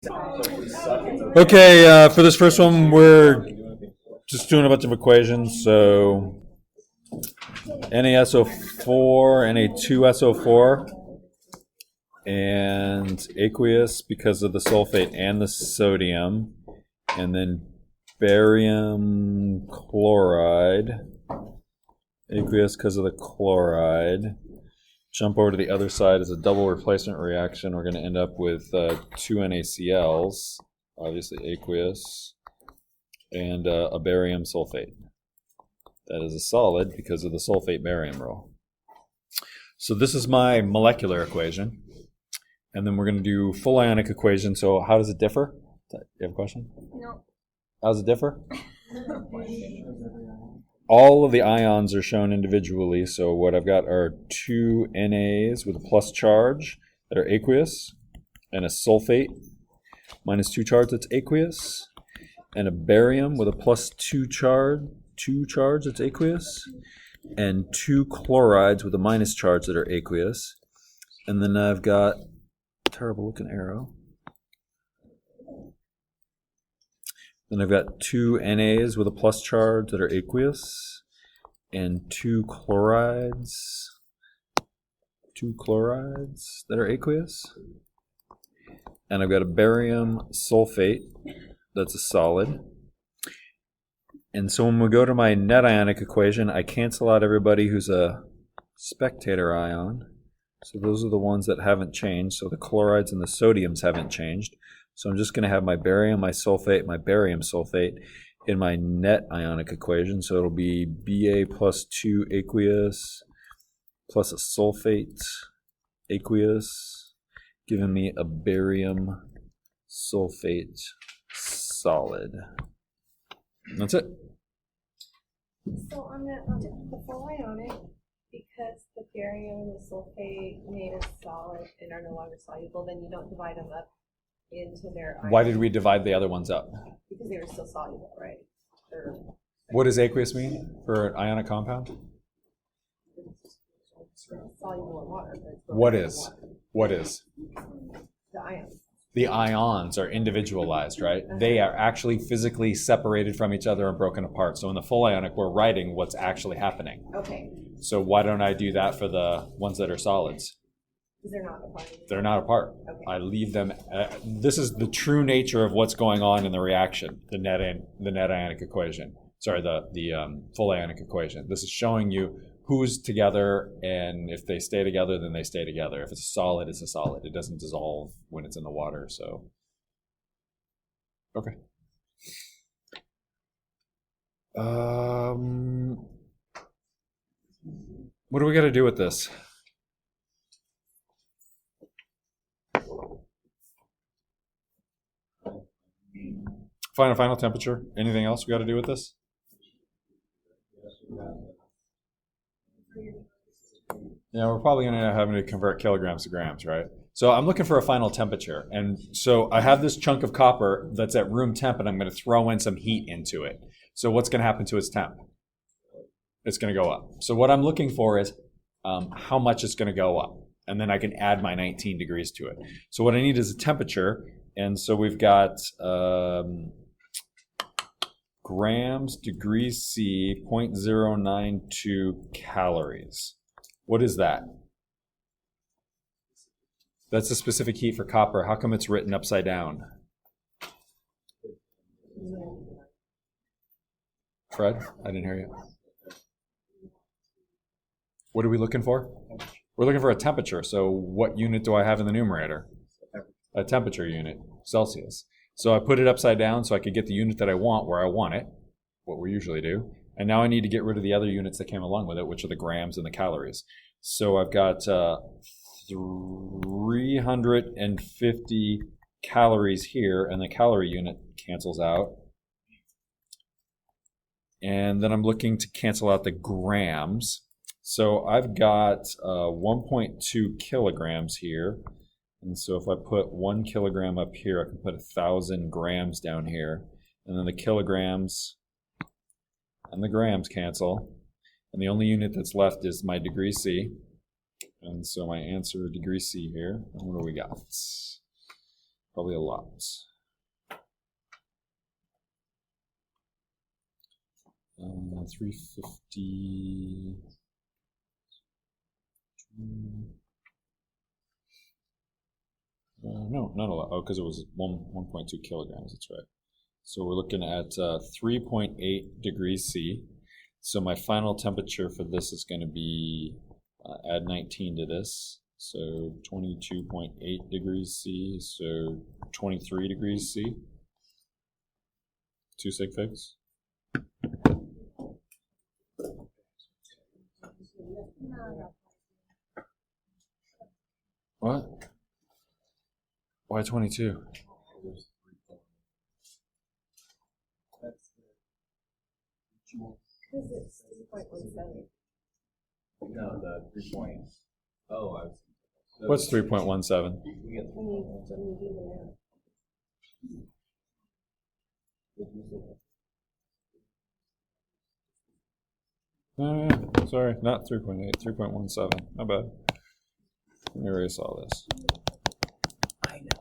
Okay, for this first one, we're just doing a bunch of equations. So NaSO4, Na2SO4, and aqueous because of the sulfate and the sodium, and then barium chloride, aqueous because of the chloride. Jump over to the other side as a double replacement reaction. We're going to end up with two NaCl's, obviously aqueous, and a barium sulfate. That is a solid because of the sulfate-barium rule. So this is my molecular equation. And then we're going to do full ionic equation. So how does it differ? Do you have a question? No. How does it differ? All of the ions are shown individually. So what I've got are two NAs with a plus charge that are aqueous, and a sulfate minus 2 charge that's aqueous, and a barium with a plus 2 charge that's aqueous, and two chlorides with a minus charge that are aqueous. And then I've got a terrible looking arrow. Then I've got two NAs with a plus charge that are aqueous, and two chlorides that are aqueous. And I've got a barium sulfate that's a solid. And so when we go to my net ionic equation, I cancel out everybody who's a spectator ion. So those are the ones that haven't changed. So the chlorides and the sodiums haven't changed. So I'm just going to have my barium, my sulfate, my barium sulfate in my net ionic equation. So it'll be Ba plus 2 aqueous plus a sulfate aqueous, giving me a barium sulfate solid. And that's it. So on the full ionic, because the barium and the sulfate made a solid and are no longer soluble, then you don't divide them up into their ions. Why did we divide the other ones up? Because they were still soluble, right? What does aqueous mean for an ionic compound? Soluble in water. What is? What is? The ions. The ions are individualized, right? They are actually physically separated from each other and broken apart. So in the full ionic, we're writing what's actually happening. Okay. So why don't I do that for the ones that are solids? Because they're not apart. They're not apart. Okay. I leave them. This is the true nature of what's going on in the reaction, the net ionic equation. Sorry, the full ionic equation. This is showing you who's together, and if they stay together, then they stay together. If it's a solid, it's a solid. It doesn't dissolve when it's in the water. So, okay. What do we got to do with this? Final temperature. Anything else we got to do with this? Yeah, we're probably going to have to convert kilograms to grams, right? So I'm looking for a final temperature. And so I have this chunk of copper that's at room temp, and I'm going to throw in some heat into it. So what's going to happen to its temp? It's going to go up. So what I'm looking for is how much it's going to go up. And then I can add my 19 degrees to it. So what I need is a temperature. And so we've got grams degrees C, 0.092 calories. What is that? That's a specific heat for copper. How come it's written upside down? Fred, I didn't hear you. What are we looking for? We're looking for a temperature. So what unit do I have in the numerator? A temperature unit, Celsius. So I put it upside down so I could get the unit that I want where I want it, what we usually do. And now I need to get rid of the other units that came along with it, which are the grams and the calories. So I've got 350 calories here, and the calorie unit cancels out. And then I'm looking to cancel out the grams. So I've got 1.2 kilograms here. And so if I put 1 kilogram up here, I can put 1,000 grams down here. And then the kilograms and the grams cancel. And the only unit that's left is my degree C. And so my answer, degree C here. And what do we got? Probably a lot. 350. No, not a lot. Oh, because it was 1.2 kilograms. That's right. So we're looking at 3.8 degrees C. So my final temperature for this is going to be add 19 to this. So 22.8 degrees C. So 23 degrees C. 2 sig figs. What? Why 22? Because it's 3.17. No, the 3 point. Oh, I was. What's 3.17? We get When you do the math. Sorry, not 3.8, 3.17. My bad. Let me erase all this. I know.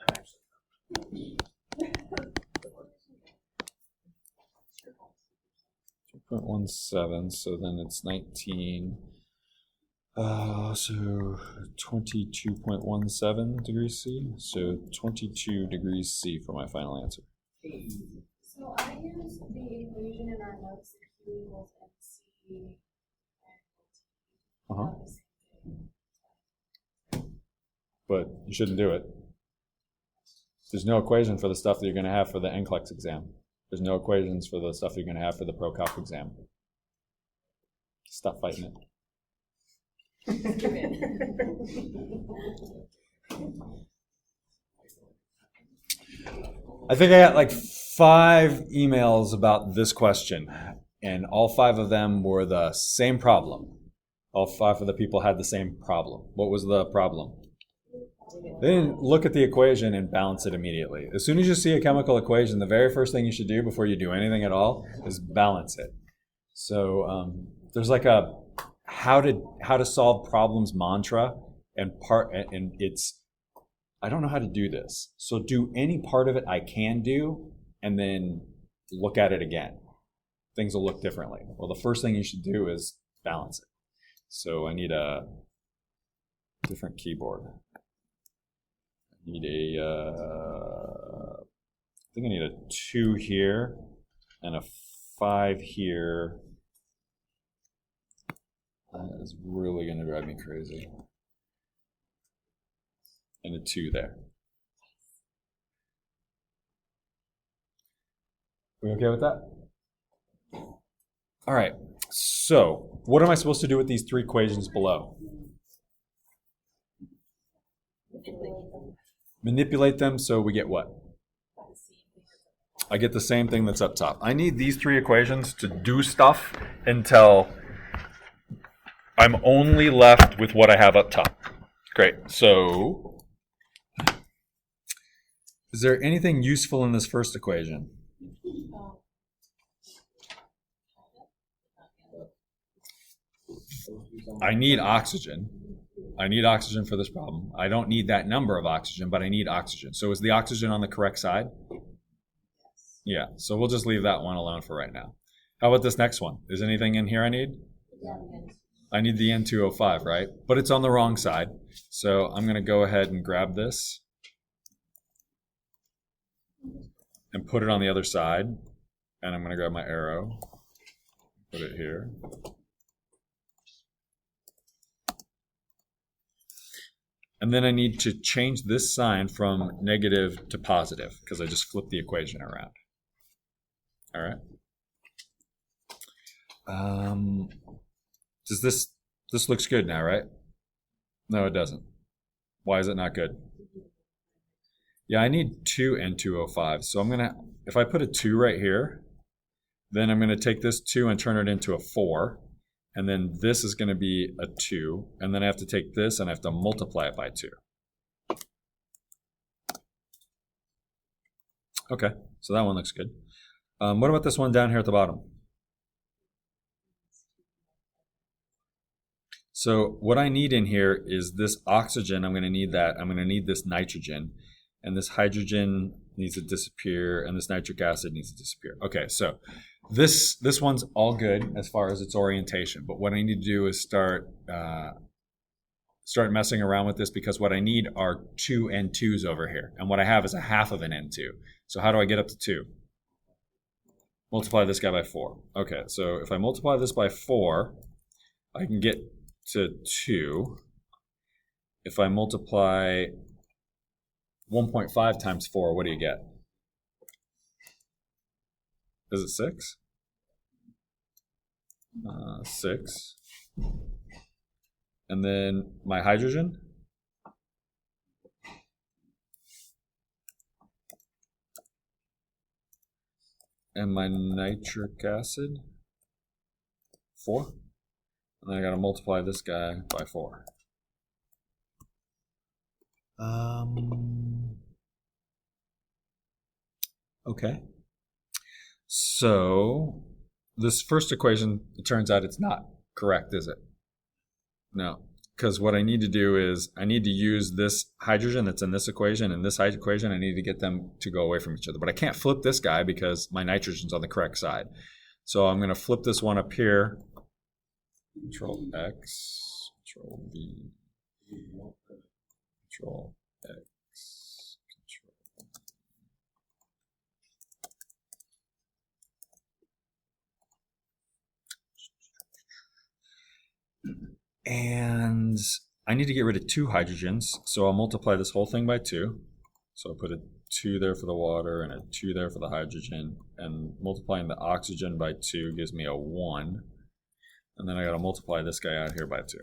I'm actually. 3.17, so then it's 19. So 22.17 degrees C. So 22 degrees C for my final answer. So I use the equation in our notes that Q equals MC Uh-huh. But you shouldn't do it. There's no equation for the stuff that you're going to have for the NCLEX exam. There's no equations for the stuff you're going to have for the ProCalc exam. Stop fighting it. I think I got like 5 emails about this question, and all 5 of them were the same problem. All 5 of the people had the same problem. What was the problem? They didn't look at the equation and balance it immediately. As soon as you see a chemical equation, the very first thing you should do before you do anything at all is balance it. So there's like a how to solve problems mantra, and it's I don't know how to do this. So do any part of it I can do, and then look at it again. Things will look differently. Well, the first thing you should do is balance it. So I need a different keyboard. I need I think I need a 2 here and a 5 here. That is really going to drive me crazy. And a 2 there. We okay with that? All right. So, what am I supposed to do with these 3 equations below? Manipulate them so we get what? I get the same thing that's up top. I need these 3 equations to do stuff until I'm only left with what I have up top. Great. So, is there anything useful in this first equation? I need oxygen. I need oxygen for this problem. I don't need that number of oxygen, but I need oxygen. So is the oxygen on the correct side? Yeah, so we'll just leave that one alone for right now. How about this next one? Is anything in here I need? I need the N2O5, right? But it's on the wrong side. So I'm going to go ahead and grab this and put it on the other side. And I'm going to grab my arrow, put it here. And then I need to change this sign from negative to positive because I just flipped the equation around. All right. Does this looks good now, right? No, it doesn't. Why is it not good? Yeah, I need 2 N2O5. So I'm going to, if I put a 2 right here, then I'm going to take this 2 and turn it into a 4. And then this is going to be a 2. And then I have to take this and I have to multiply it by 2. Okay, so that one looks good. What about this one down here at the bottom? So what I need in here is this oxygen. I'm going to need that. I'm going to need this nitrogen. and this hydrogen needs to disappear, and this nitric acid needs to disappear. Okay, so this one's all good as far as its orientation, but what I need to do is start messing around with this, because what I need are 2 N2s over here, and what I have is a half of an N2. So how do I get up to 2? Multiply this guy by 4. Okay, so if I multiply this by 4, I can get to 2. If I multiply 1.5 times 4, what do you get? Is it 6? 6. And then my hydrogen? And my nitric acid? 4. And then I gotta multiply this guy by 4. Okay. So this first equation, it turns out it's not correct, is it? No, because what I need to do is I need to use this hydrogen that's in this equation and this equation. I need to get them to go away from each other. But I can't flip this guy because my nitrogen's on the correct side. So I'm going to flip this one up here. Control X, Control V, Control X, Control. And I need to get rid of 2 hydrogens, so I'll multiply this whole thing by 2. So I'll put a 2 there for the water and a 2 there for the hydrogen, and multiplying the oxygen by 2 gives me a 1. And then I gotta multiply this guy out here by 2.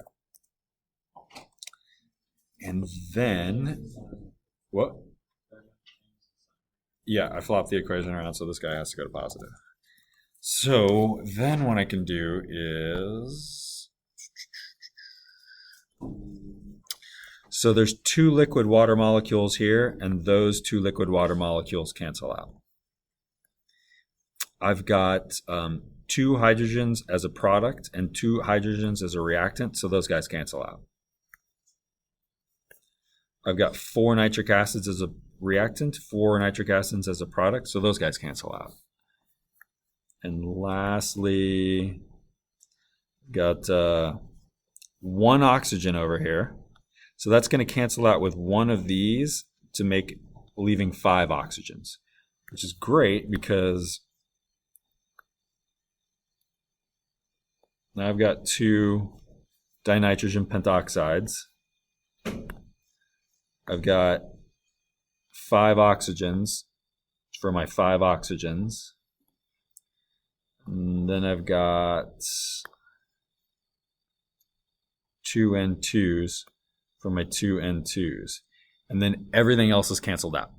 And then, what? Yeah, I flopped the equation around, so this guy has to go to positive. So then what I can do is, so there's 2 liquid water molecules here, and those 2 liquid water molecules cancel out. I've got 2 hydrogens as a product and 2 hydrogens as a reactant, so those guys cancel out. I've got 4 nitric acids as a reactant, 4 nitric acids as a product, so those guys cancel out. And lastly, got 1 oxygen over here. So that's going to cancel out with 1 of these to make leaving 5 oxygens, which is great because now I've got 2 dinitrogen pentoxides. I've got 5 oxygens for my 5 oxygens. And then I've got 2 N2s for my 2 N2s. And then everything else is canceled out.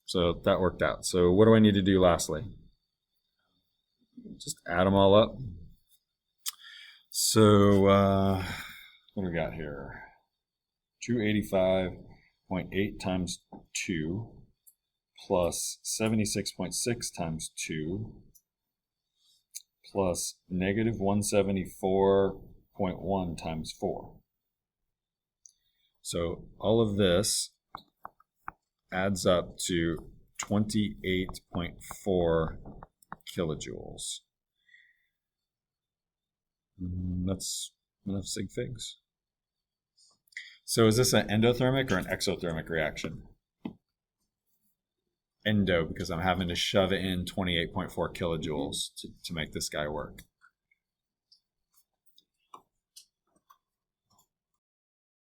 So that worked out. So what do I need to do lastly? Just add them all up. So what do we got here? 285.8 times 2 plus 76.6 times 2 plus negative 174.1 times 4. So all of this adds up to 28.4 kilojoules. That's enough sig figs. So is this an endothermic or an exothermic reaction? Endo, because I'm having to shove it in 28.4 kilojoules to make this guy work.